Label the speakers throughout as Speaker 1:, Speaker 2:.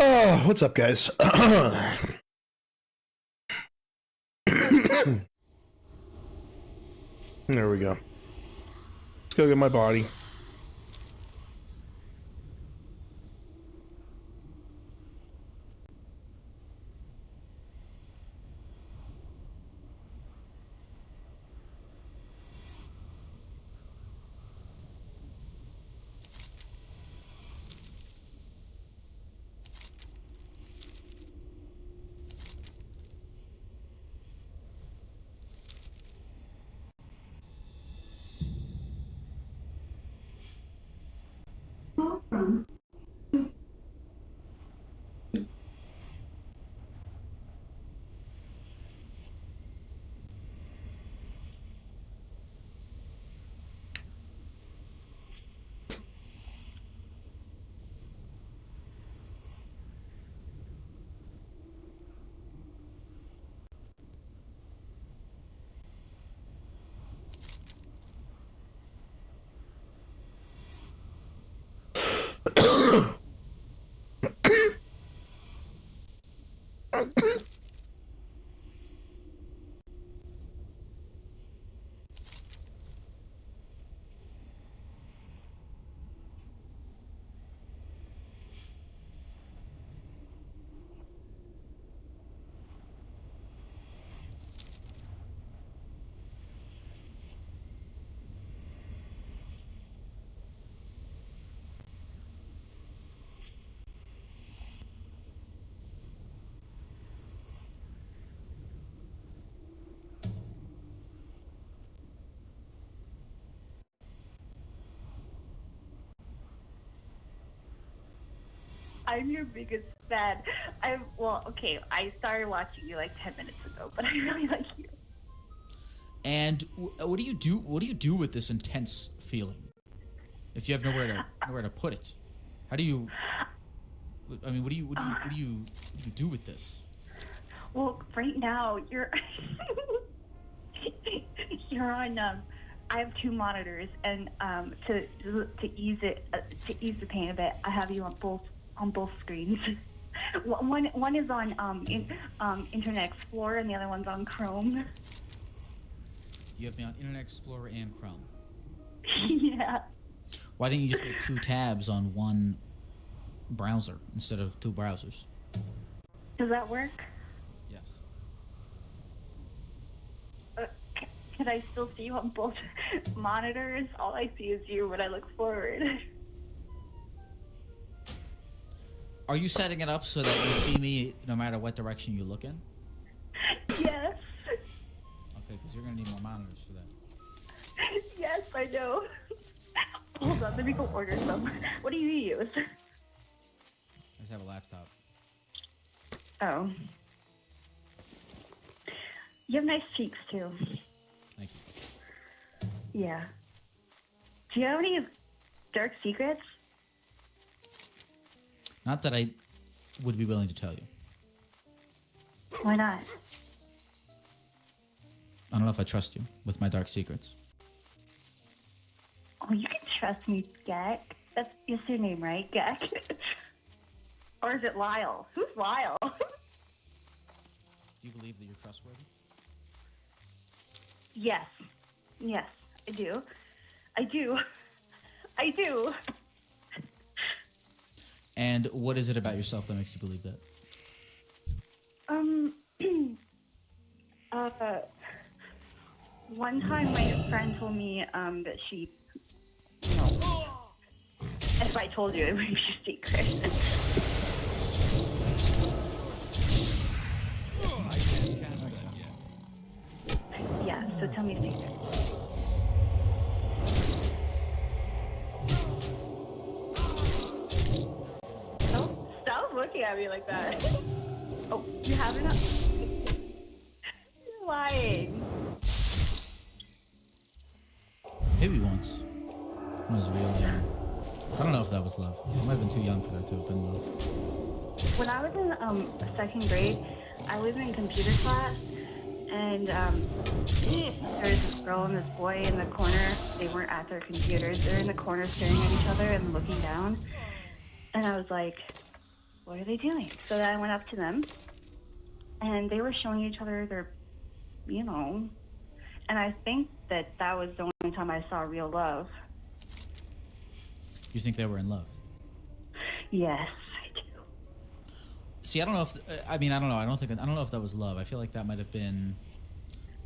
Speaker 1: Oh, what's up, guys? There we go. Let's go get my body.
Speaker 2: I'm your biggest fan. I started watching you like 10 minutes ago, but I really like you.
Speaker 3: And what do you do? What do you do with this intense feeling? If you have nowhere to put it, how do you? I mean, what do you do with this?
Speaker 2: Well, right now you're you're on. I have two monitors, and to ease the pain a bit, I have you on both screens. One is on Internet Explorer, and the other one's on Chrome.
Speaker 3: You have me on Internet Explorer and Chrome.
Speaker 2: Yeah.
Speaker 3: Why didn't you just make two tabs on one browser instead of two browsers?
Speaker 2: Does that work?
Speaker 3: Yes.
Speaker 2: Can I still see you on both monitors? All I see is you when I look forward.
Speaker 3: Are you setting it up so that you see me no matter what direction you look in?
Speaker 2: Yes.
Speaker 3: Okay, because you're going to need more monitors for that.
Speaker 2: Yes, I know. Hold on, let me go order some. What do you use?
Speaker 3: I just have a laptop.
Speaker 2: Oh. You have nice cheeks, too.
Speaker 3: Thank you.
Speaker 2: Yeah. Do you have any dark secrets?
Speaker 3: Not that I would be willing to tell you.
Speaker 2: Why not?
Speaker 3: I don't know if I trust you with my dark secrets.
Speaker 2: Oh, you can trust me, Gek. That's your name, right? Gek? Or is it Lyle? Who's Lyle?
Speaker 3: Do you believe that you're trustworthy?
Speaker 2: Yes. Yes, I do. I do. I do.
Speaker 3: And what is it about yourself that makes you believe that?
Speaker 2: one time my friend told me that she, you know, if I told you, it would be a secret. Yeah, so tell me a secret. Stop looking at me like that. Oh, you have enough? You're lying.
Speaker 3: Maybe once. When I was real young. I don't know if that was love. I might have been too young for that to have been love.
Speaker 2: When I was in second grade, I was in computer class, and there was this girl and this boy in the corner. They weren't at their computers. They're in the corner staring at each other and looking down. And I was like, what are they doing? So then I went up to them, and they were showing each other their, you know, and I think that was the only time I saw real love.
Speaker 3: You think they were in love?
Speaker 2: Yes, I do.
Speaker 3: See, I don't know if I don't know. I don't know if that was love. I feel like that might have been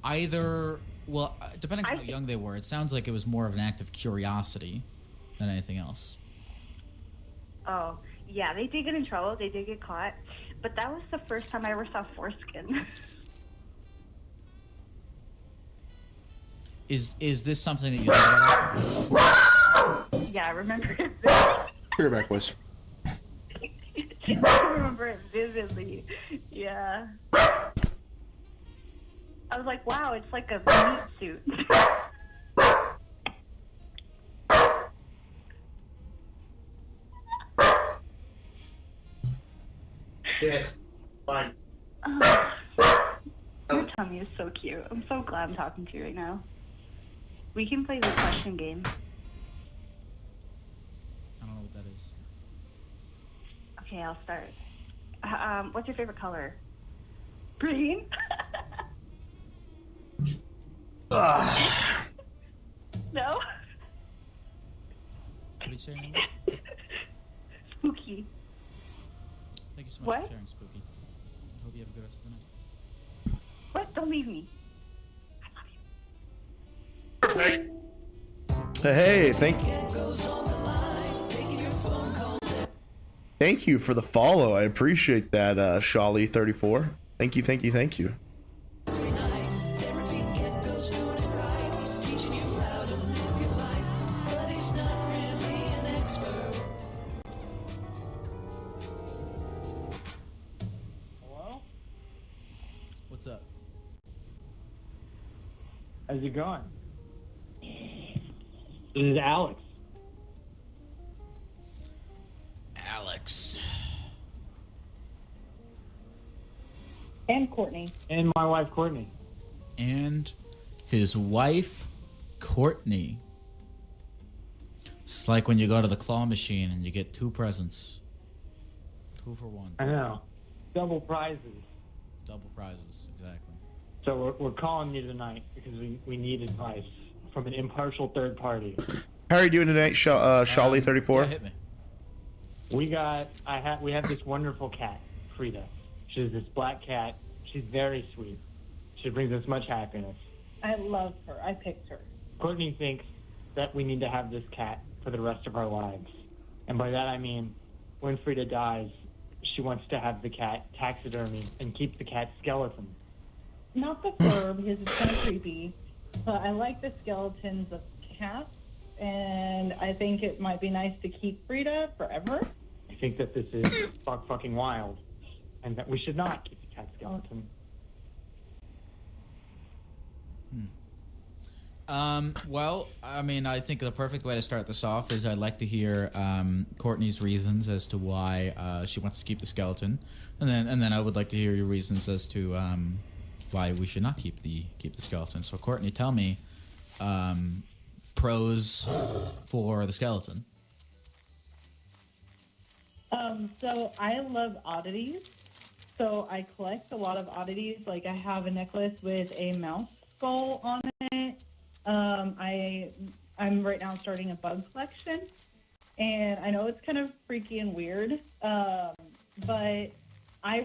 Speaker 3: either. Well, depending on how young they were, it sounds like it was more of an act of curiosity than anything else.
Speaker 2: Oh, yeah, they did get in trouble. They did get caught. But that was the first time I ever saw foreskin.
Speaker 3: Is this something that you think about?
Speaker 2: Yeah, I remember it.
Speaker 1: Here back, boys.
Speaker 2: I remember it vividly. Yeah. I was like, wow, it's like a meat suit.
Speaker 1: Yeah, fine.
Speaker 2: Your tummy is so cute. I'm so glad I'm talking to you right now. We can play the question game.
Speaker 3: I don't know what that is.
Speaker 2: Okay, I'll start. What's your favorite color? Green? No?
Speaker 3: What did you say your name was?
Speaker 2: Spooky.
Speaker 3: Thank you so much
Speaker 2: What?
Speaker 3: for sharing, Spooky. I hope you have a good rest of the night.
Speaker 2: What? Don't leave me.
Speaker 1: Hey, thank you. Thank you for the follow. I appreciate that, Shawley34. Thank you, thank you, thank you.
Speaker 4: Hello?
Speaker 3: What's up?
Speaker 4: How's it going? This is Alex.
Speaker 3: Alex.
Speaker 5: And Courtney.
Speaker 4: And my wife, Courtney.
Speaker 3: And his wife, Courtney. It's like when you go to the claw machine and you get 2 presents. 2 for 1.
Speaker 4: I know. Double prizes.
Speaker 3: Double prizes, exactly.
Speaker 4: So we're calling you tonight because we need advice from an impartial third party.
Speaker 1: How are you doing tonight, Shawley34?
Speaker 3: Yeah, hit me.
Speaker 4: We have this wonderful cat, Frida. She's this black cat. She's very sweet. She brings us much happiness.
Speaker 5: I love her. I picked her.
Speaker 4: Courtney thinks that we need to have this cat for the rest of our lives. And by that I mean, when Frida dies, she wants to have the cat taxidermy and keep the cat's skeleton.
Speaker 5: Not the fur because it's kind of creepy, but I like the skeletons of cats, and I think it might be nice to keep Frida forever.
Speaker 4: I think that this is fucking wild, and that we should not keep the cat skeleton.
Speaker 3: Well, I mean, I think the perfect way to start this off is I'd like to hear Courtney's reasons as to why she wants to keep the skeleton, and then I would like to hear your reasons as to why we should not keep the skeleton. So, Courtney, tell me pros for the skeleton.
Speaker 5: So I love oddities. So I collect a lot of oddities. Like I have a necklace with a mouse skull on it. I'm right now starting a bug collection, and I know it's kind of freaky and weird, but I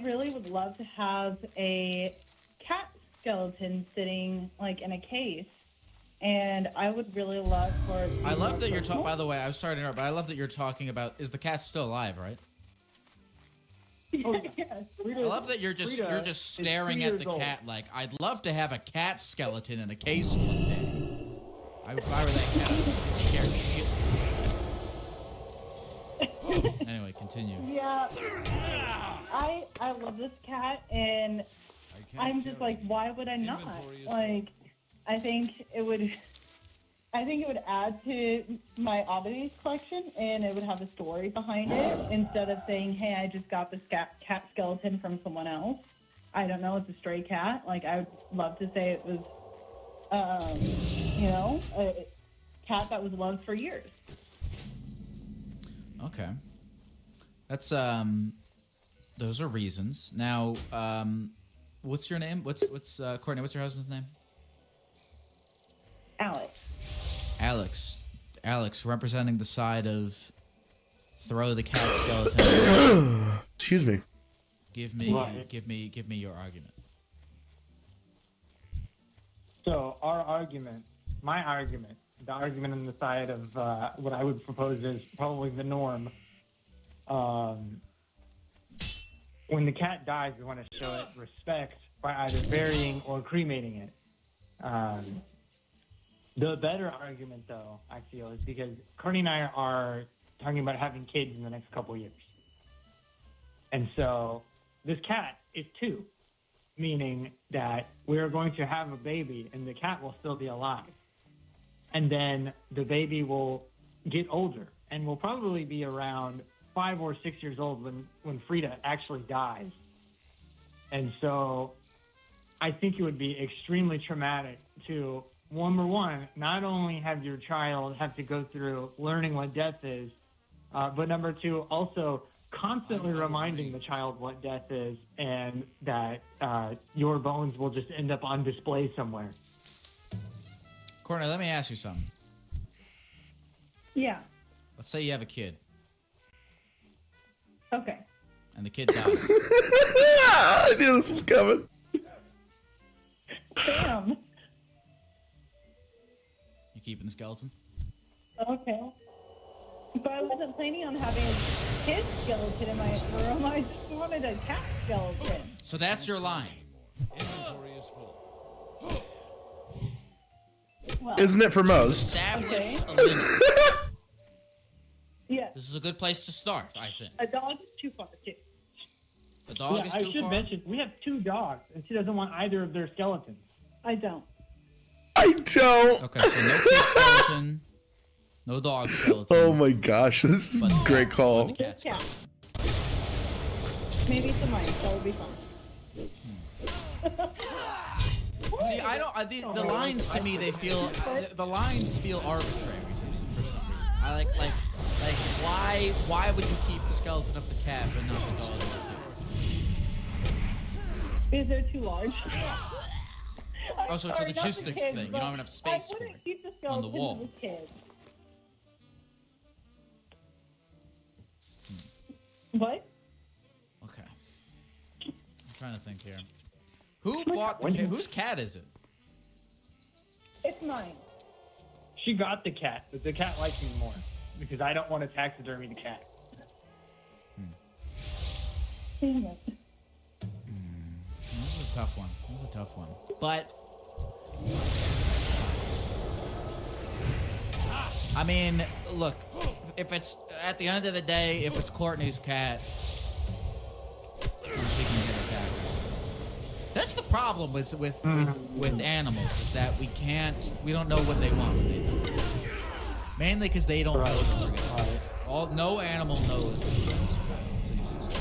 Speaker 5: really would love to have a cat skeleton sitting like in a case and I would really love for it to be
Speaker 3: I love
Speaker 5: more
Speaker 3: that you're
Speaker 5: personal.
Speaker 3: talking. By the way, I'm sorry to interrupt, but I love that you're talking about. Is the cat still alive? Right.
Speaker 4: Oh, yeah.
Speaker 5: Yes.
Speaker 3: I love that you're just staring at the cat like I'd love to have a cat skeleton in a case one day. If I were that cat, I'd be scared shit. Anyway, continue.
Speaker 5: Yeah, I love this cat, and I'm just like, why would I not? Like, I think it would add to my oddities collection, and it would have a story behind it instead of saying, hey, I just got this cat skeleton from someone else. I don't know, it's a stray cat. Like, I would love to say it was, a cat that was loved for years.
Speaker 3: Okay. That's those are reasons. Now, what's your name? What's Courtney, what's your husband's name?
Speaker 5: Alex.
Speaker 3: Alex, representing the side of throw the cat skeleton.
Speaker 1: Excuse me.
Speaker 3: Give me your argument.
Speaker 4: So my argument, the argument on the side of what I would propose is probably the norm. When the cat dies, we want to show it respect by either burying or cremating it. The better argument, though, I feel, is because Courtney and I are talking about having kids in the next couple of years. And so this cat is 2, meaning that we're going to have a baby and the cat will still be alive. And then the baby will get older and will probably be around 5 or 6 years old when Frida actually dies. And so I think it would be extremely traumatic to, number one, not only have your child have to go through learning what death is, but number 2, also constantly reminding the child what death is and that your bones will just end up on display somewhere.
Speaker 3: Courtney, let me ask you something.
Speaker 5: Yeah.
Speaker 3: Let's say you have a kid
Speaker 5: Okay.
Speaker 3: and the kid dies.
Speaker 1: I knew this was coming.
Speaker 5: Damn.
Speaker 3: You keeping the skeleton?
Speaker 5: Okay. But I wasn't planning on having a kid skeleton in my room. I just wanted a cat skeleton.
Speaker 3: So that's your line.
Speaker 5: Well,
Speaker 1: Isn't it for most?
Speaker 3: Establish
Speaker 5: Okay.
Speaker 3: a limit.
Speaker 5: yeah.
Speaker 3: This is a good place to start, I think.
Speaker 5: A dog is too far, too.
Speaker 3: The dog
Speaker 4: Yeah,
Speaker 3: is
Speaker 4: I
Speaker 3: too
Speaker 4: should
Speaker 3: far.
Speaker 4: mention, we have 2 dogs, and she doesn't want either of their skeletons.
Speaker 5: I don't.
Speaker 1: I don't.
Speaker 3: Okay, so no kid skeleton, no dog skeleton.
Speaker 1: Oh my gosh, this is a
Speaker 3: but
Speaker 1: great call.
Speaker 3: the cat
Speaker 5: Cat.
Speaker 3: skeleton.
Speaker 5: Maybe some mice. That would be fun.
Speaker 3: See, I don't. The lines to me, they feel the lines feel arbitrary for some reason. I like why would you keep the skeleton of the cat but not the dog?
Speaker 5: Because they're too large.
Speaker 3: Oh, so it's a
Speaker 5: Sorry, not the
Speaker 3: logistics
Speaker 5: kids,
Speaker 3: thing. You
Speaker 5: but
Speaker 3: don't have enough space
Speaker 5: I
Speaker 3: for
Speaker 5: wouldn't
Speaker 3: it
Speaker 5: keep the
Speaker 3: on the
Speaker 5: skeleton
Speaker 3: wall.
Speaker 5: with kids. What?
Speaker 3: Okay. I'm trying to think here. Who bought the cat? Whose cat is it?
Speaker 5: It's mine.
Speaker 4: She got the cat, but the cat likes me more because I don't want to taxidermy the cat.
Speaker 5: Damn it.
Speaker 3: This is a tough one. But I mean, look, if it's at the end of the day, if it's Courtney's cat, then she can get her cat. That's the problem with animals, is that we don't know what they want when they do. Mainly because they don't know that we're gonna. No animal knows. So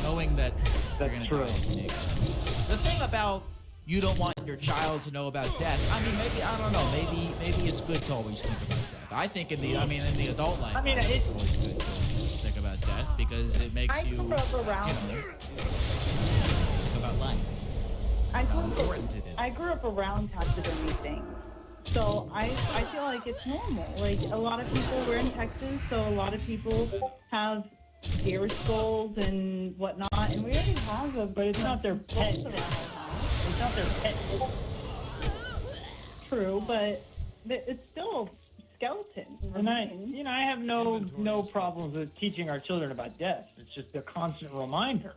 Speaker 3: knowing that they're gonna die. is unique. The thing about you don't want your child to know about death. I mean, maybe I don't know. Maybe it's good to always think about death. I think in the adult life, it's always good to think about death because it makes you
Speaker 5: grew up around.
Speaker 3: think about life. Important it is.
Speaker 5: I grew up around taxidermy things. So I feel like it's normal. Like, a lot of people, we're in Texas, so a lot of people have deer skulls and whatnot, and we already have them, but it's not their pet. It's not their pet. True, but it's still skeleton.
Speaker 4: And I have no problems with teaching our children about death. It's just a constant reminder.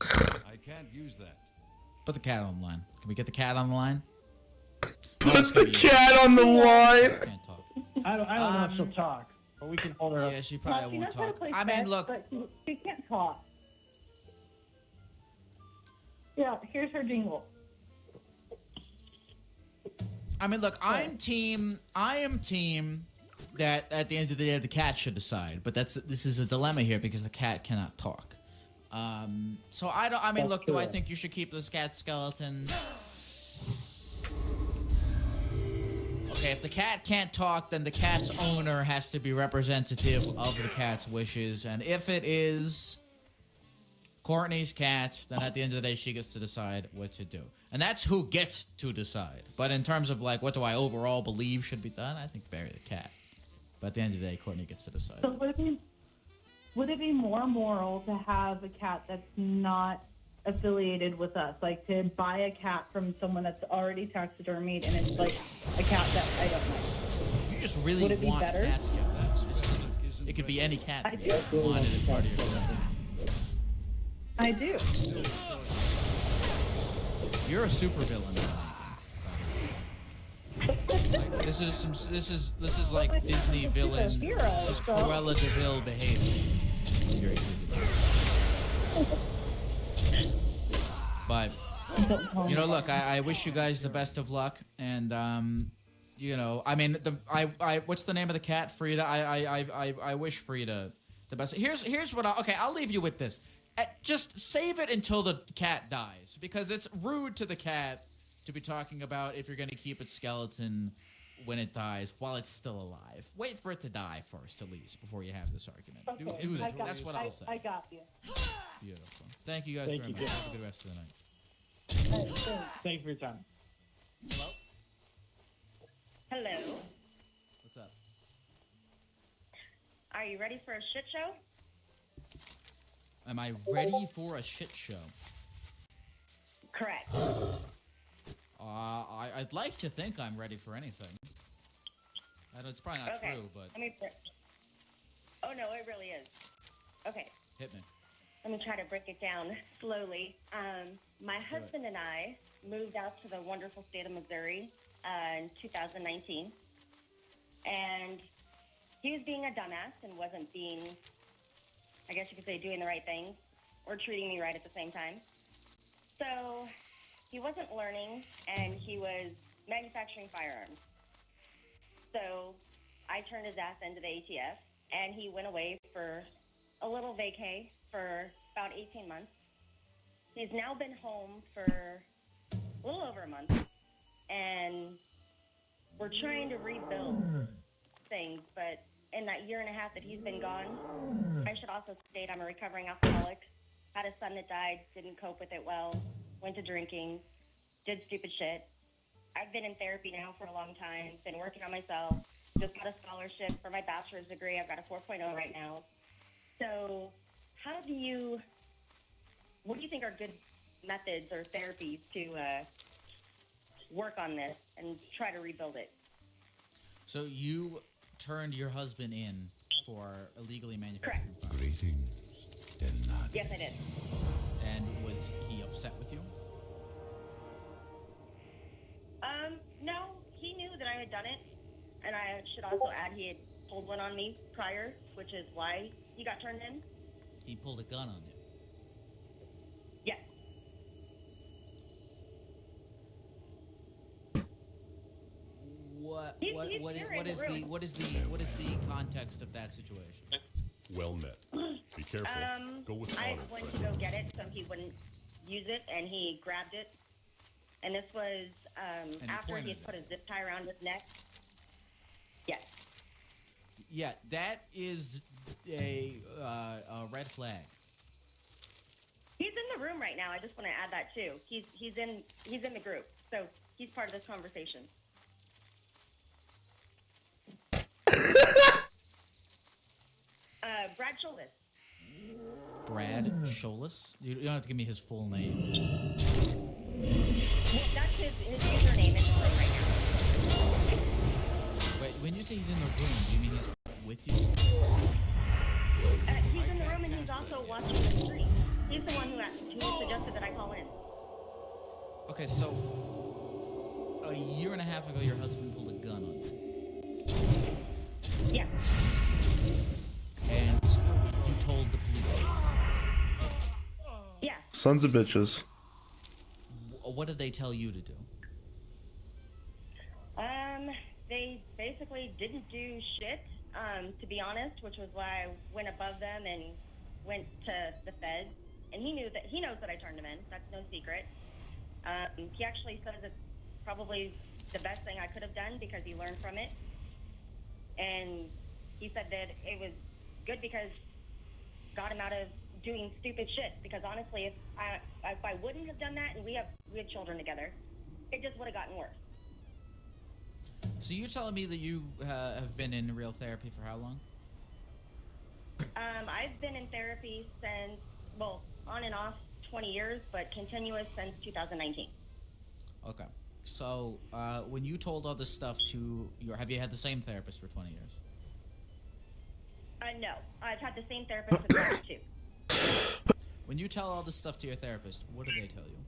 Speaker 6: I can't use that.
Speaker 3: Put the cat on the line. Can we get the cat on the line?
Speaker 1: Put the cat on the line.
Speaker 3: Can't talk.
Speaker 4: I don't know if she'll talk, but we can hold her up.
Speaker 3: Yeah, she
Speaker 5: Well,
Speaker 3: probably
Speaker 5: she
Speaker 3: won't
Speaker 5: knows how to
Speaker 3: talk.
Speaker 5: play
Speaker 3: I mean,
Speaker 5: chess,
Speaker 3: look.
Speaker 5: but she can't talk. Yeah, here's her jingle.
Speaker 3: I mean, look. I am team that at the end of the day the cat should decide. But this is a dilemma here because the cat cannot talk. So I don't. I mean, look. Do I think you should keep this cat skeleton? Okay, if the cat can't talk, then the cat's owner has to be representative of the cat's wishes. And if it is Courtney's cat, then at the end of the day, she gets to decide what to do. And that's who gets to decide. But in terms of, like, what do I overall believe should be done, I think bury the cat. But at the end of the day, Courtney gets to decide.
Speaker 5: So would it be more moral to have a cat that's not affiliated with us, like to buy a cat from someone that's already taxidermied and it's like a cat that I don't know?
Speaker 3: You just really
Speaker 5: Would it be
Speaker 3: want
Speaker 5: better?
Speaker 3: cat skeletons. It could be any cat
Speaker 5: I
Speaker 3: that
Speaker 5: do.
Speaker 3: you wanted as part of your collection.
Speaker 5: I do.
Speaker 3: You're a supervillain. Like, this is like
Speaker 5: But
Speaker 3: Disney
Speaker 5: she's a
Speaker 3: villain.
Speaker 5: hero,
Speaker 3: This is
Speaker 5: so-
Speaker 3: Cruella de Vil behavior. You're a supervillain. But you know, look, I wish you guys the best of luck, and you know, I mean, what's the name of the cat? Frida. I wish Frida the best. Here's what. I'll leave you with this. Just save it until the cat dies, because it's rude to the cat to be talking about if you're going to keep its skeleton when it dies while it's still alive. Wait for it to die first, at least, before you have this argument.
Speaker 5: Okay,
Speaker 3: Do
Speaker 5: I
Speaker 3: that.
Speaker 5: got
Speaker 3: That's what I'll say.
Speaker 5: I got you.
Speaker 3: Beautiful. Thank you guys
Speaker 4: Thank
Speaker 3: very
Speaker 4: you,
Speaker 3: much.
Speaker 4: Jim.
Speaker 3: Have a good rest of the night.
Speaker 5: All right, thanks.
Speaker 4: Thank you for your time.
Speaker 7: Hello.
Speaker 3: What's up?
Speaker 7: Are you ready for a shit show?
Speaker 3: Am I ready for a shit show?
Speaker 7: Correct.
Speaker 3: I'd like to think I'm ready for anything. I know it's probably not
Speaker 7: Okay.
Speaker 3: true, but
Speaker 7: Oh no, it really is. Okay.
Speaker 3: hit me.
Speaker 7: Let me try to break it down slowly. My husband and I moved out to the wonderful state of Missouri in 2019. And he was being a dumbass and wasn't being, I guess you could say, doing the right thing or treating me right at the same time. So he wasn't learning, and he was manufacturing firearms. So I turned his ass into the ATF, and he went away for a little vacay for about 18 months. He's now been home for a little over a month, and we're trying to rebuild things, but in that year and a half that he's been gone, I should also state I'm a recovering alcoholic, had a son that died, didn't cope with it well, went to drinking, did stupid shit. I've been in therapy now for a long time, been working on myself, just got a scholarship for my bachelor's degree. I've got a 4.0 right now. So what do you think are good methods or therapies to work on this and try to rebuild it?
Speaker 3: So you turned your husband in for illegally manufacturing
Speaker 7: Correct.
Speaker 3: firearms.
Speaker 6: Greetings, Denard.
Speaker 7: Yes, I did.
Speaker 3: And was he upset with you?
Speaker 7: No, he knew that I had done it, and I should also add he had pulled one on me prior, which is why he got turned in.
Speaker 3: He pulled a gun on you.
Speaker 7: Yes. He's
Speaker 3: What is the context of that situation?
Speaker 8: Well met. Be careful. Go with
Speaker 7: I
Speaker 8: honor,
Speaker 7: went to
Speaker 8: friend.
Speaker 7: go get it so he wouldn't use it, and he grabbed it. And this was
Speaker 3: he
Speaker 7: after he
Speaker 3: pointed
Speaker 7: had put
Speaker 3: it.
Speaker 7: a zip tie around his neck. Yes.
Speaker 3: Yeah, that is a red flag.
Speaker 7: He's in the room right now. I just want to add that too. He's in the group, so he's part of this conversation. Brad Scholas.
Speaker 3: Brad Scholas? You don't have to give me his full name.
Speaker 7: Well, that's his username in the room right now.
Speaker 3: Wait, when you say he's in the room, do you mean he's with you?
Speaker 7: He's in the room and he's also watching the stream. He's the one who suggested that I call in.
Speaker 3: Okay, so a year and a half ago, your husband pulled a gun on you.
Speaker 7: Yeah.
Speaker 3: And you told the police.
Speaker 7: Yeah.
Speaker 1: Sons of bitches.
Speaker 3: What did they tell you to do?
Speaker 7: They basically didn't do shit, to be honest, which was why I went above them and went to the feds. And he knows that I turned him in. That's no secret. He actually says it's probably the best thing I could have done because he learned from it. And he said that it was good because got him out of doing stupid shit. Because honestly, if I wouldn't have done that, and we have children together, it just would have gotten worse.
Speaker 3: So you're telling me that you have been in real therapy for how long?
Speaker 7: I've been in therapy since, well, on and off 20 years, but continuous since 2019.
Speaker 3: Okay. So when you told all this stuff to have you had the same therapist for 20 years?
Speaker 7: No, I've had the same therapist for the last 2.
Speaker 3: When you tell all this stuff to your therapist, what do they tell you?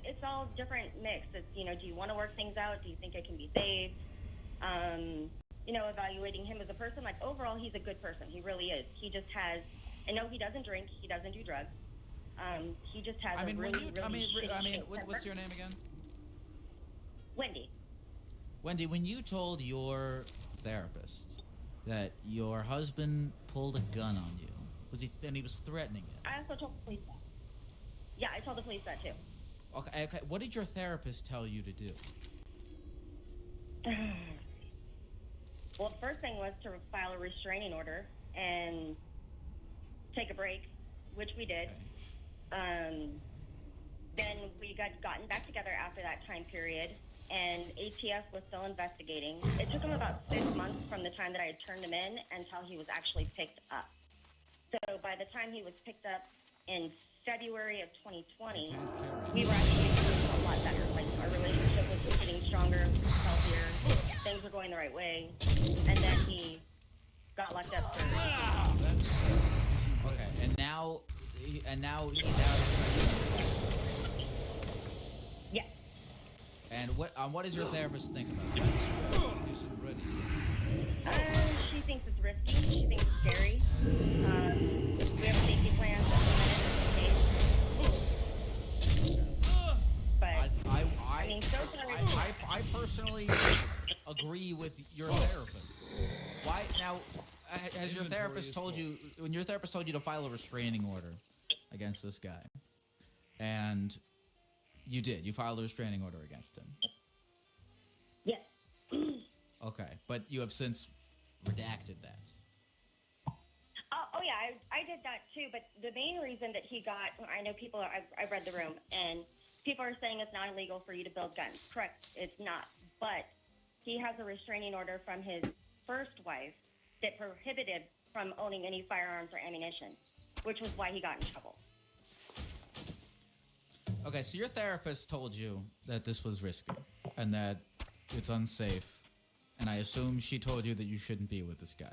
Speaker 7: It's all different mix. It's, do you want to work things out? Do you think it can be saved? Evaluating him as a person, like overall, he's a good person. He really is. He just has, and no, he doesn't drink. He doesn't do drugs. He just has
Speaker 3: what's your name again?
Speaker 7: Wendy.
Speaker 3: Wendy, when you told your therapist that your husband pulled a gun on you, he was threatening it?
Speaker 7: I also told the police that. Yeah, I told the police that too.
Speaker 3: Okay. What did your therapist tell you to do?
Speaker 7: Well, the first thing was to file a restraining order and take a break, which we did.
Speaker 3: Okay.
Speaker 7: Then we gotten back together after that time period, and ATF was still investigating. It took him about 6 months from the time that I had turned him in until he was actually picked up. So by the time he was picked up in February of 2020, we were actually a lot better. Like, our relationship was getting stronger, healthier, things were going the right way, and then he got locked up for...
Speaker 3: Okay, and now he's out.
Speaker 7: Yeah.
Speaker 3: And what does your therapist think about that?
Speaker 7: She thinks it's risky. She thinks it's scary. We have a safety plan but
Speaker 3: I personally agree with your therapist. Why now? Has your therapist told you when your therapist told you to file a restraining order against this guy, and you did? You filed a restraining order against him.
Speaker 7: Yes.
Speaker 3: Okay, but you have since redacted that.
Speaker 7: Oh yeah, I did that too. But the main reason that he got, I know people. I've read the room, and people are saying it's not illegal for you to build guns. Correct, it's not. But he has a restraining order from his first wife that prohibited from owning any firearms or ammunition, which was why he got in trouble.
Speaker 3: Okay, so your therapist told you that this was risky and that it's unsafe, and I assume she told you that you shouldn't be with this guy.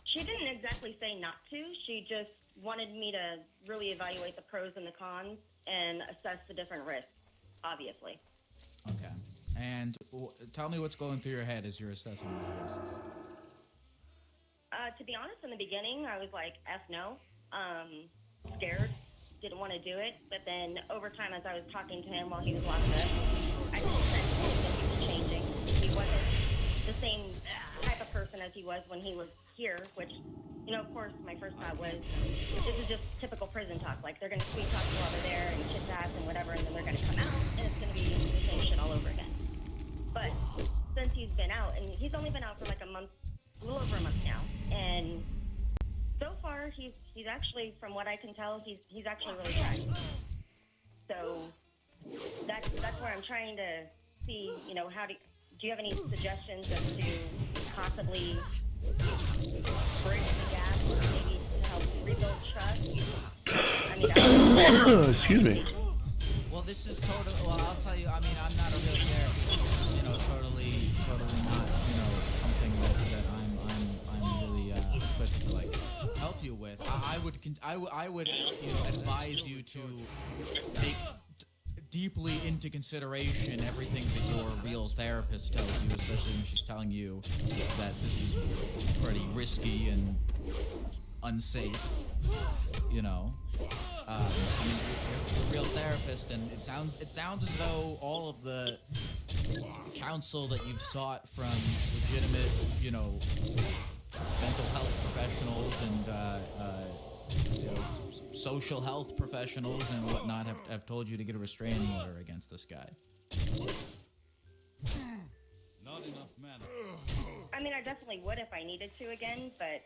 Speaker 7: She didn't exactly say not to. She just wanted me to really evaluate the pros and the cons and assess the different risks, obviously.
Speaker 3: Okay. And tell me what's going through your head as you're assessing these risks.
Speaker 7: To be honest, in the beginning, I was like, F no. Scared. Didn't want to do it. But then over time, as I was talking to him while he was locked up, I could sense that he was changing. He wasn't the same type of person as he was when he was here, which, of course, my first thought was, this is just typical prison talk. Like, they're going to sweet talk you while they're there and chit-chat and whatever, and then they're going to come out, and it's going to be the same shit all over again. But since he's been out, and he's only been out for like a month, a little over a month now, and so far, he's actually, from what I can tell, he's actually really trying. So that's where I'm trying to see, do you have any suggestions as to possibly bridge the gap, maybe to help
Speaker 1: Excuse me.
Speaker 3: Well, this is totally. Well, I'll tell you. I mean, I'm not a real therapist. You know, totally not. You know, something that I'm really equipped to like help you with. I would you know, advise you to take deeply into consideration everything that your real therapist tells you, especially when she's telling you that this is pretty risky and unsafe. You know. I mean, you're a real therapist, and it sounds as though all of the counsel that you've sought from legitimate, you know, mental health professionals and you know, social health professionals and whatnot have told you to get a restraining order against this guy.
Speaker 6: Not enough mana.
Speaker 7: I mean, I definitely would if I needed to again, but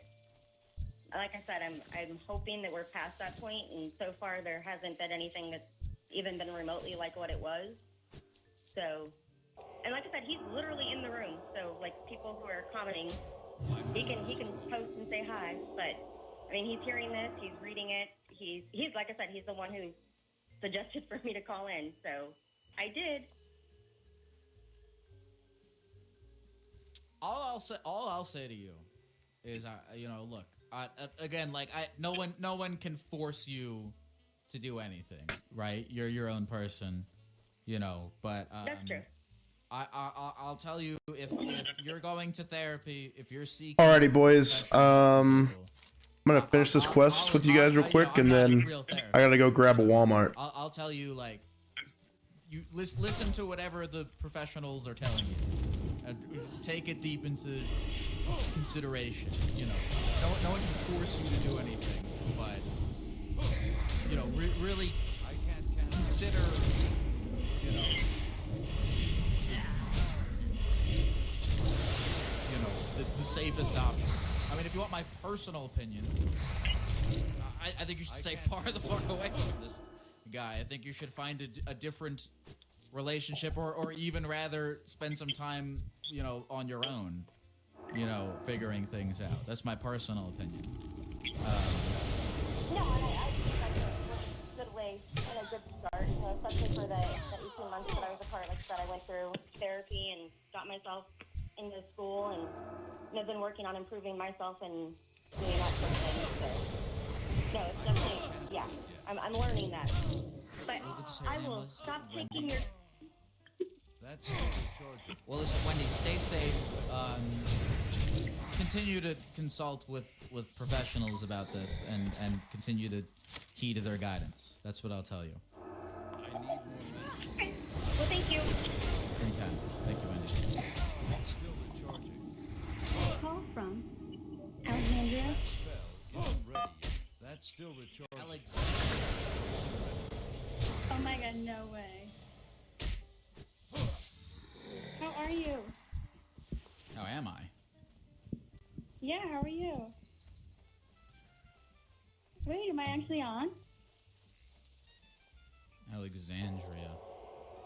Speaker 7: like I said, I'm hoping that we're past that point, and so far there hasn't been anything that's even been remotely like what it was. So, and like I said, he's literally in the room, so like people who are commenting, he can post and say hi, but I mean, he's hearing this, he's reading it, he's like I said, he's the one who suggested for me to call in, so I did.
Speaker 3: All I'll say to you is, you know, look. Again, like no one can force you to do anything, right? You're your own person, you know. But
Speaker 7: That's true.
Speaker 3: I'll tell you, if you're going to therapy, if you're seeking.
Speaker 1: Alrighty, boys.
Speaker 3: professional people,
Speaker 1: I'm gonna finish this quest with you guys real quick,
Speaker 3: I'm
Speaker 1: and
Speaker 3: not a
Speaker 1: then
Speaker 3: real therapist.
Speaker 1: I gotta go grab a Walmart.
Speaker 3: I'll tell you, like, you listen to whatever the professionals are telling you, and take it deep into consideration. You know, no one can force you to do anything, but you know, really consider, you know, the safest option. I mean, if you want my personal opinion, I think you should stay far the fuck away from this guy. I think you should find a different relationship, or even rather spend some time, you know, on your own, you know, figuring things out. That's my personal opinion.
Speaker 7: No, I think that's a good way and a good start, you know, especially for the 18 months that I was apart. Like I said, I went through therapy and got myself into school, and you know, been working on improving myself and doing that sort of thing. So, no, it's definitely, yeah, I'm learning that. But I will stop taking your...
Speaker 6: That's overcharging.
Speaker 3: Well, listen, Wendy, stay safe. Continue to consult with professionals about this, and continue to heed their guidance. That's what I'll tell you.
Speaker 6: I need more mana.
Speaker 7: Okay. Well, thank you.
Speaker 3: Anytime. Thank you, Wendy.
Speaker 6: It's still recharging.
Speaker 2: Call from Alexandria.
Speaker 6: Spell isn't ready yet. That's still recharging.
Speaker 2: Oh my god, no way. How are you?
Speaker 3: How am I?
Speaker 2: Yeah, how are you? Wait, am I actually on?
Speaker 3: Alexandria.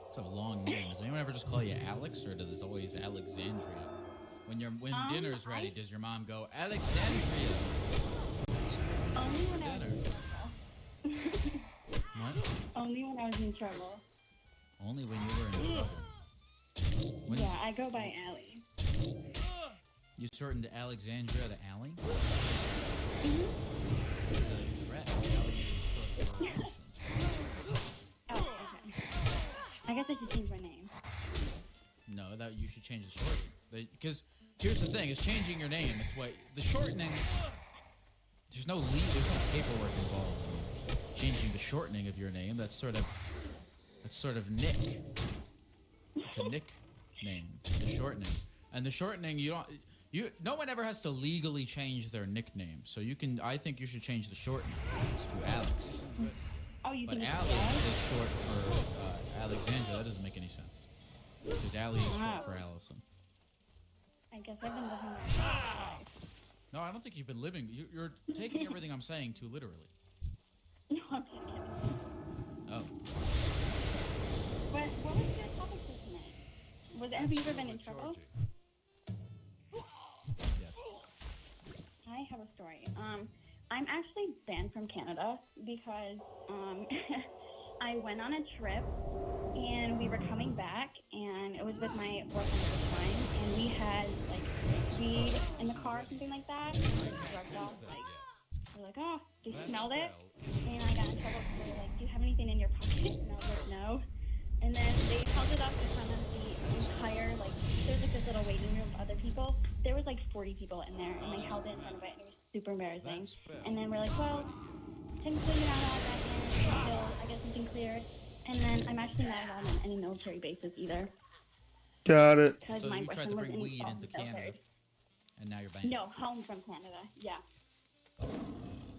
Speaker 3: It's a long name. Does anyone ever just call you Alex, or does it always Alexandria? When dinner's ready, does your mom go, Alexandria?
Speaker 2: Only when I was
Speaker 3: What?
Speaker 2: Only when I was in trouble.
Speaker 3: Only when you were in trouble. When
Speaker 2: Yeah, I go by Allie.
Speaker 3: you shortened to Alexandria to Allie? Correct. Allie is short for Allison.
Speaker 2: Oh, okay. I guess I should change my name.
Speaker 3: No, that you should change the shortening. Because here's the thing: is changing your name. It's what the shortening. There's no paperwork involved in changing the shortening of your name. That's sort of Nick. It's a nickname. The shortening, and the shortening no one ever has to legally change their nickname. So I think you should change the shortening to Alex.
Speaker 2: Oh, you
Speaker 3: But
Speaker 2: think it's
Speaker 3: Allie
Speaker 2: Alex?
Speaker 3: is short for Alexandria. That doesn't make any sense. Because Allie is short for Allison.
Speaker 2: I guess I've been living my life.
Speaker 3: No, I don't think you've been living. You're taking everything I'm saying too literally.
Speaker 2: No, I'm just kidding.
Speaker 3: Oh.
Speaker 2: What was your topic for tonight? Have you ever been in trouble?
Speaker 3: Yes.
Speaker 2: I have a story.
Speaker 9: I'm actually banned from Canada because I went on a trip and we were coming back and it was with my boyfriend at the time and we had like weed in the car or something like that. And we drugged off, like, we're like, oh, they smelled it. And I got in trouble because they were like, do you have anything in your pocket? And I was like, no. And then they held it up in front of the entire, like, there's like this little waiting room of other people. There was like 40 people in there, and they held it in front of it, and it was super embarrassing. And then we're like, well, technically you're not allowed back in until I get something cleared. And then I'm actually not allowed on any military bases either.
Speaker 1: Got it.
Speaker 3: So you tried to bring weed into Canada, and now you're banned.
Speaker 9: No, home from Canada, yeah.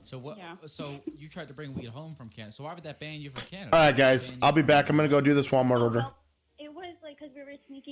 Speaker 3: So what?
Speaker 9: Yeah.
Speaker 3: So you tried to bring weed home from Canada. So why would that ban you from Canada?
Speaker 1: All right, guys. I'll be back. I'm going to go do this Walmart order.
Speaker 9: It was like because we were sneaking